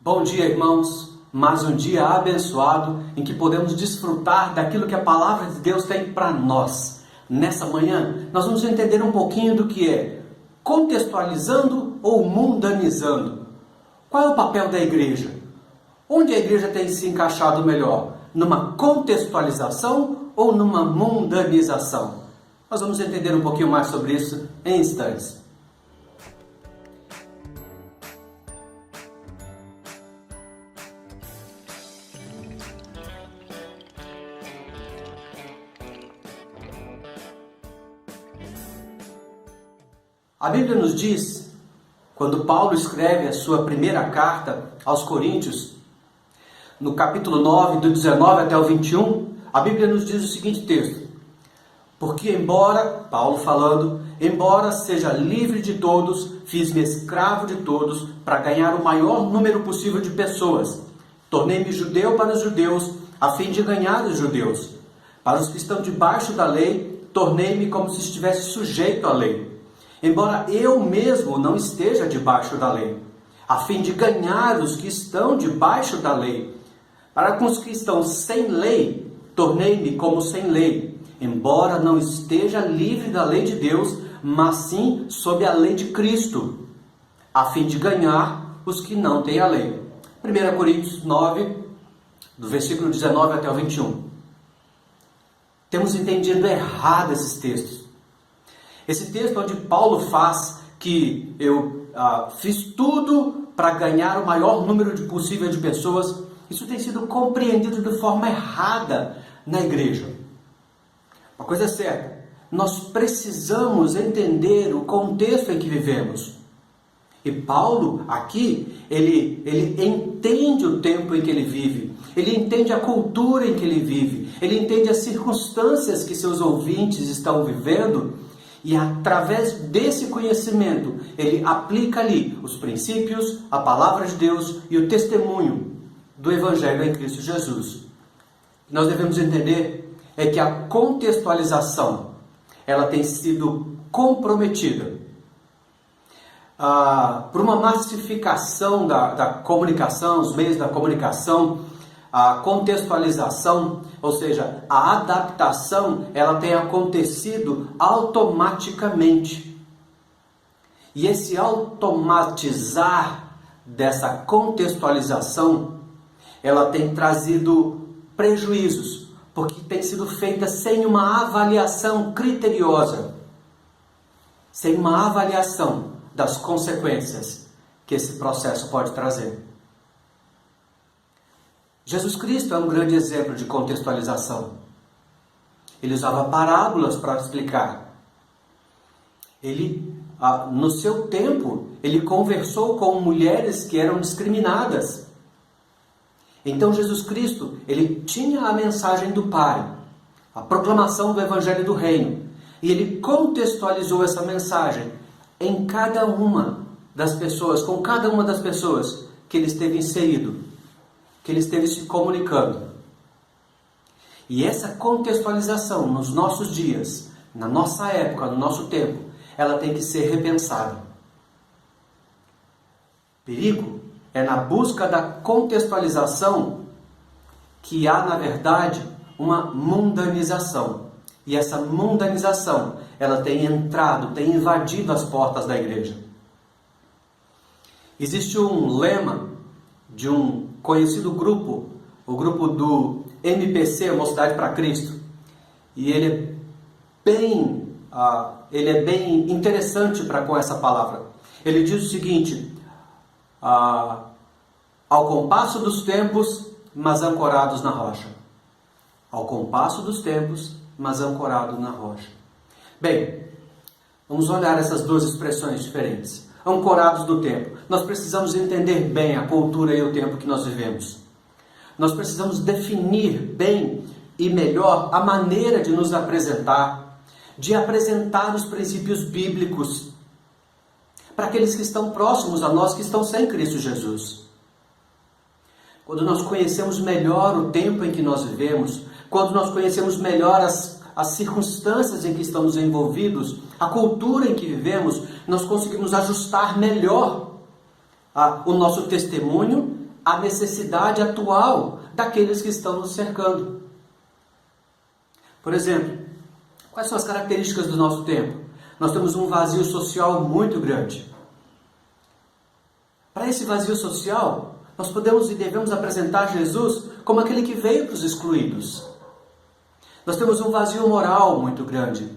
Bom dia, irmãos. Mais um dia abençoado em que podemos desfrutar daquilo que a palavra de Deus tem para nós. Nessa manhã, nós vamos entender um pouquinho do que é contextualizando ou mundanizando. Qual é o papel da igreja? Onde a igreja tem se encaixado melhor? Numa contextualização ou numa mundanização? Nós vamos entender um pouquinho mais sobre isso em instantes. A Bíblia nos diz, quando Paulo escreve a sua primeira carta aos Coríntios, no capítulo 9, do 19 até o 21, a Bíblia nos diz o seguinte texto: porque embora, Paulo falando, embora seja livre de todos, fiz-me escravo de todos para ganhar o maior número possível de pessoas. Tornei-me judeu para os judeus, a fim de ganhar os judeus. Para os que estão debaixo da lei, tornei-me como se estivesse sujeito à lei. Embora eu mesmo não esteja debaixo da lei, a fim de ganhar os que estão debaixo da lei. Para com os que estão sem lei, tornei-me como sem lei, embora não esteja livre da lei de Deus, mas sim sob a lei de Cristo, a fim de ganhar os que não têm a lei. 1 Coríntios 9, do versículo 19 até o 21. Temos entendido errado esses textos. Esse texto onde Paulo faz que eu fiz tudo para ganhar o maior número possível de pessoas, isso tem sido compreendido de forma errada na igreja. Uma coisa é certa, nós precisamos entender o contexto em que vivemos. E Paulo, aqui, ele entende o tempo em que ele vive, ele entende a cultura em que ele vive, ele entende as circunstâncias que seus ouvintes estão vivendo. E através desse conhecimento, ele aplica ali os princípios, a palavra de Deus e o testemunho do Evangelho em Cristo Jesus. O que nós devemos entender é que a contextualização, ela tem sido comprometida por uma massificação da comunicação, os meios da comunicação. A contextualização, ou seja, a adaptação, ela tem acontecido automaticamente. E esse automatizar dessa contextualização, ela tem trazido prejuízos, porque tem sido feita sem uma avaliação criteriosa, sem uma avaliação das consequências que esse processo pode trazer. Jesus Cristo é um grande exemplo de contextualização. Ele usava parábolas para explicar. Ele, no seu tempo, ele conversou com mulheres que eram discriminadas. Então Jesus Cristo, ele tinha a mensagem do Pai, a proclamação do Evangelho do Reino. E ele contextualizou essa mensagem em cada uma das pessoas, com cada uma das pessoas que ele esteve inserido, que ele esteve se comunicando. E essa contextualização nos nossos dias, na nossa época, no nosso tempo, ela tem que ser repensada. Perigo é na busca da contextualização que há, na verdade, uma mundanização. E essa mundanização, ela tem entrado, tem invadido as portas da igreja. Existe um lema de um conhecido grupo, o grupo do MPC, Mocidade para Cristo, e ele é bem interessante com essa palavra. Ele diz o seguinte: ao compasso dos tempos, mas ancorados na rocha. Ao compasso dos tempos, mas ancorados na rocha. Bem, vamos olhar essas duas expressões diferentes. Ancorados do tempo. Nós precisamos entender bem a cultura e o tempo que nós vivemos. Nós precisamos definir bem e melhor a maneira de nos apresentar, de apresentar os princípios bíblicos para aqueles que estão próximos a nós, que estão sem Cristo Jesus. Quando nós conhecemos melhor o tempo em que nós vivemos, quando nós conhecemos melhor as circunstâncias em que estamos envolvidos, a cultura em que vivemos, nós conseguimos ajustar melhor o nosso testemunho à necessidade atual daqueles que estão nos cercando. Por exemplo, quais são as características do nosso tempo? Nós temos um vazio social muito grande. Para esse vazio social, nós podemos e devemos apresentar Jesus como aquele que veio para os excluídos. Nós temos um vazio moral muito grande.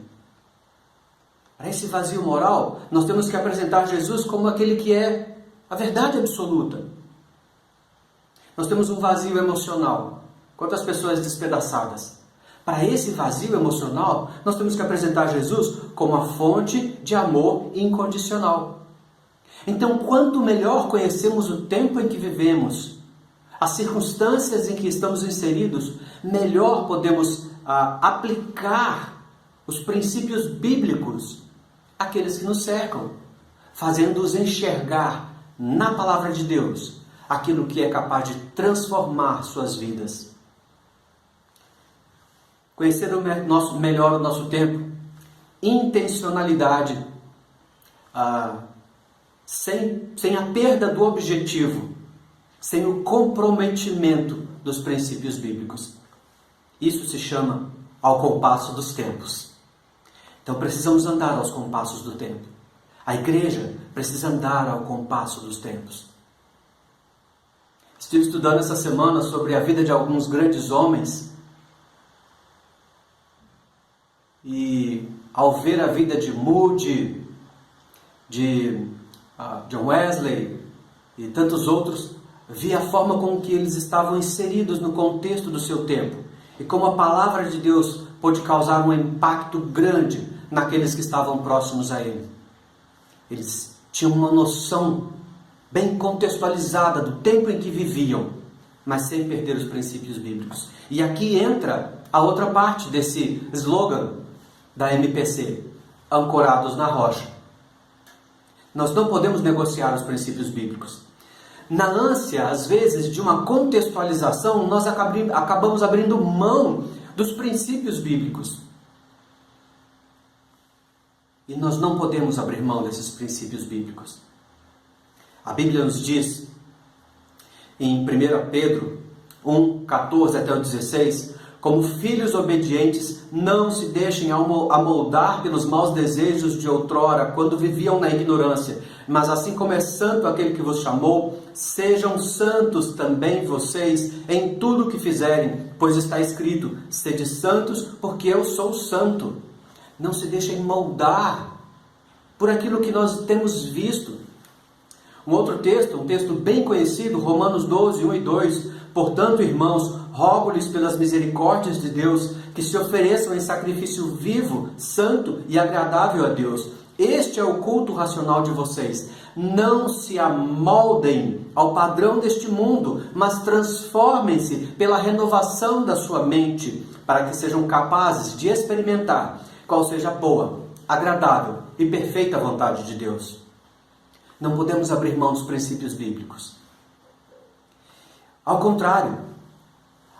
Para esse vazio moral, nós temos que apresentar Jesus como aquele que é a verdade absoluta. Nós temos um vazio emocional. Quantas pessoas despedaçadas? Para esse vazio emocional, nós temos que apresentar Jesus como a fonte de amor incondicional. Então, quanto melhor conhecemos o tempo em que vivemos, as circunstâncias em que estamos inseridos, melhor podemos aplicar os princípios bíblicos àqueles que nos cercam, fazendo-os enxergar na palavra de Deus aquilo que é capaz de transformar suas vidas. Conhecer melhor o nosso tempo, intencionalidade, sem a perda do objetivo, sem o comprometimento dos princípios bíblicos. Isso se chama ao compasso dos tempos. Então precisamos andar aos compassos do tempo. A igreja precisa andar ao compasso dos tempos. Estive estudando essa semana sobre a vida de alguns grandes homens e ao ver a vida de Moody, de John Wesley e tantos outros, vi a forma com que eles estavam inseridos no contexto do seu tempo e como a palavra de Deus pôde causar um impacto grande naqueles que estavam próximos a ele. Eles tinham uma noção bem contextualizada do tempo em que viviam, mas sem perder os princípios bíblicos. E aqui entra a outra parte desse slogan da MPC, ancorados na rocha. Nós não podemos negociar os princípios bíblicos. Na ânsia, às vezes, de uma contextualização, nós acabamos abrindo mão dos princípios bíblicos. E nós não podemos abrir mão desses princípios bíblicos. A Bíblia nos diz, em 1 Pedro 1, 14 até o 16, como filhos obedientes, não se deixem amoldar pelos maus desejos de outrora, quando viviam na ignorância. Mas assim como é santo aquele que vos chamou, sejam santos também vocês em tudo o que fizerem, pois está escrito, sede santos, porque eu sou santo. Não se deixem moldar por aquilo que nós temos visto. Um outro texto, um texto bem conhecido, Romanos 12, 1 e 2. Portanto, irmãos, rogo-lhes pelas misericórdias de Deus, que se ofereçam em sacrifício vivo, santo e agradável a Deus. Este é o culto racional de vocês. Não se amoldem ao padrão deste mundo, mas transformem-se pela renovação da sua mente, para que sejam capazes de experimentar qual seja a boa, agradável e perfeita vontade de Deus. Não podemos abrir mão dos princípios bíblicos. Ao contrário,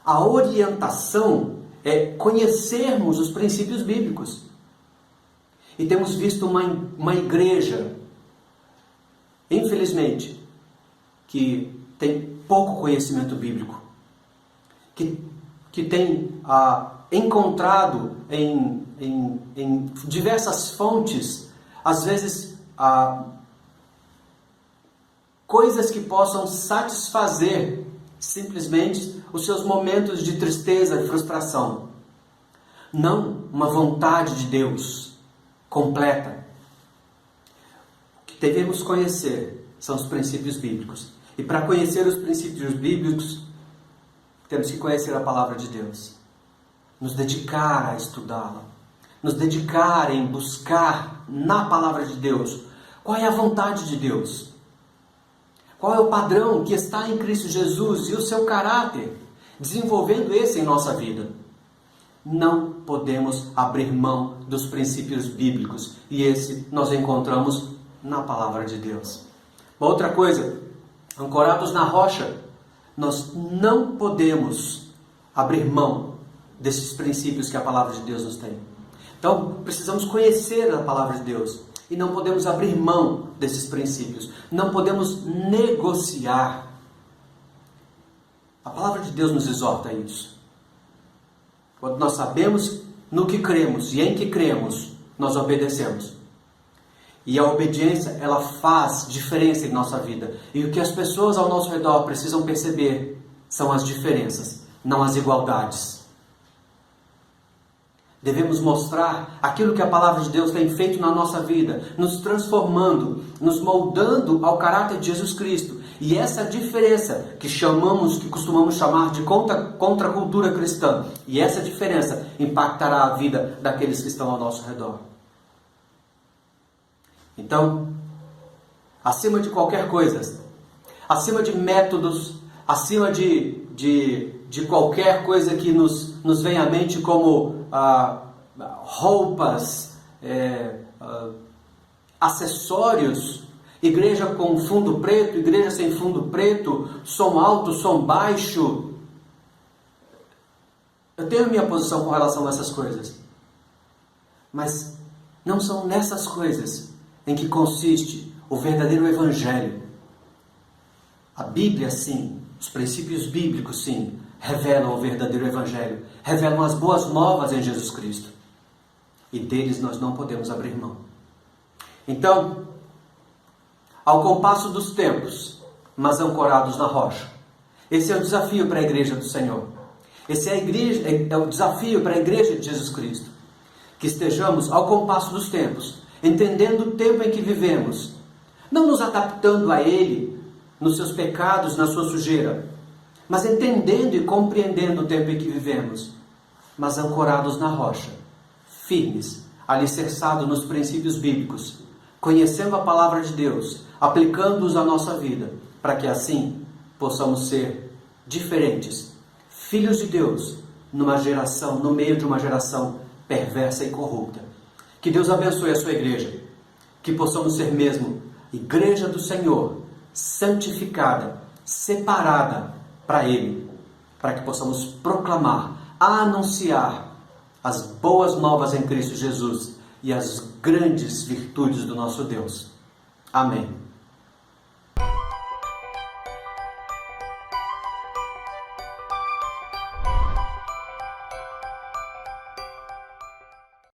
a orientação é conhecermos os princípios bíblicos. E temos visto uma igreja, infelizmente, que tem pouco conhecimento bíblico, que tem encontrado em diversas fontes, às vezes, coisas que possam satisfazer simplesmente os seus momentos de tristeza e frustração. Não uma vontade de Deus completa. O que devemos conhecer são os princípios bíblicos. E para conhecer os princípios bíblicos, temos que conhecer a palavra de Deus. Nos dedicar a estudá-la. Nos dedicar em buscar na palavra de Deus qual é a vontade de Deus. Qual é o padrão que está em Cristo Jesus e o seu caráter, desenvolvendo esse em nossa vida. Não podemos abrir mão dos princípios bíblicos, e esse nós encontramos na palavra de Deus. Uma outra coisa, ancorados na rocha, nós não podemos abrir mão desses princípios que a palavra de Deus nos tem. Então, precisamos conhecer a palavra de Deus. E não podemos abrir mão desses princípios. Não podemos negociar A palavra de Deus nos exorta a isso. Quando nós sabemos no que cremos e em que cremos, nós obedecemos. E a obediência, ela faz diferença em nossa vida. E o que as pessoas ao nosso redor precisam perceber são as diferenças, não as igualdades. Devemos mostrar aquilo que a palavra de Deus tem feito na nossa vida, nos transformando, nos moldando ao caráter de Jesus Cristo. E essa diferença que costumamos chamar de contracultura cristã, e essa diferença impactará a vida daqueles que estão ao nosso redor. Então, acima de qualquer coisa, acima de métodos, acima de qualquer coisa que nos venha à mente como roupas, acessórios, igreja com fundo preto, igreja sem fundo preto, som alto, som baixo. Eu tenho a minha posição com relação a essas coisas. Mas não são nessas coisas em que consiste o verdadeiro evangelho. A Bíblia, sim, os princípios bíblicos, sim, revelam o verdadeiro evangelho, revelam as boas novas em Jesus Cristo. E deles nós não podemos abrir mão. Então, ao compasso dos tempos, mas ancorados na rocha. Esse é o desafio para a igreja do Senhor. Esse é o desafio para a igreja de Jesus Cristo. Que estejamos ao compasso dos tempos, entendendo o tempo em que vivemos, não nos adaptando a ele, nos seus pecados, na sua sujeira, mas entendendo e compreendendo o tempo em que vivemos, mas ancorados na rocha, firmes, alicerçados nos princípios bíblicos, conhecendo a palavra de Deus, aplicando-os à nossa vida, para que assim possamos ser diferentes, filhos de Deus, no meio de uma geração perversa e corrupta. Que Deus abençoe a sua igreja, que possamos ser mesmo igreja do Senhor, santificada, separada para Ele, para que possamos proclamar, anunciar as boas novas em Cristo Jesus e as grandes virtudes do nosso Deus. Amém.